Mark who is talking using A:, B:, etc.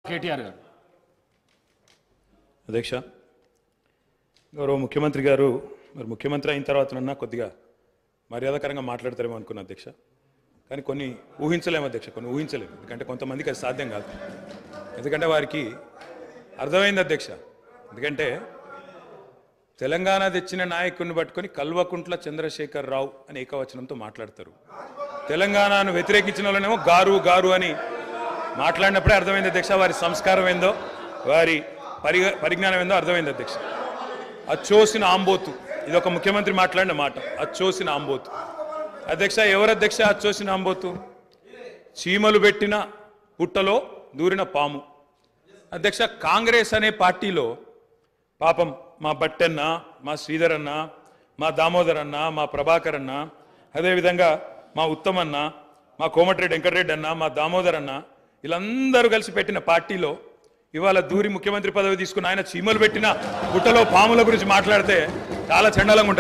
A: కేటీఆర్ గారు.
B: అధ్యక్ష, గౌరవ ముఖ్యమంత్రి గారు మరి ముఖ్యమంత్రి అయిన తర్వాతనన్నా కొద్దిగా మర్యాదకరంగా మాట్లాడతారేమో అనుకున్నా అధ్యక్ష. కానీ కొన్ని ఊహించలేము అధ్యక్ష, కొన్ని ఊహించలేము. ఎందుకంటే కొంతమందికి అది సాధ్యం కాదు. ఎందుకంటే వారికి అర్థమైంది అధ్యక్ష. ఎందుకంటే తెలంగాణ తెచ్చిన నాయకుడిని పట్టుకొని కల్వకుంట్ల చంద్రశేఖర్ రావు అని ఏకవచనంతో మాట్లాడతారు. తెలంగాణను వ్యతిరేకించిన వాళ్ళనేమో గారు గారు అని మాట్లాడినప్పుడే అర్థమైంది అధ్యక్ష వారి సంస్కారం ఏందో, వారి పరిజ్ఞానం ఏందో అర్థమైంది అధ్యక్ష. అచ్చోసిన ఆంబోతు, ఇది ఒక ముఖ్యమంత్రి మాట్లాడిన మాట. అచ్చోసిన ఆంబోతు అధ్యక్ష. ఎవరు అధ్యక్ష అచ్చోసిన ఆంబోతు? చీమలు పెట్టిన పుట్టలో దూరిన పాము అధ్యక్ష. కాంగ్రెస్ అనే పార్టీలో పాపం మా బట్టన్న, మా శ్రీధర్ అన్న, మా దామోదర్ అన్న, మా ప్రభాకర్ అన్న, అదేవిధంగా మా ఉత్తమన్న, మా కోమటిరెడ్డి వెంకటరెడ్డి అన్న, మా దామోదర్ అన్న, వీళ్ళందరూ కలిసి పెట్టిన పార్టీలో ఇవాళ దూరి ముఖ్యమంత్రి పదవి తీసుకున్న ఆయన చీమలు పెట్టిన పుట్టలో పాముల గురించి మాట్లాడితే చాలా చండాలంగా ఉంటుంది.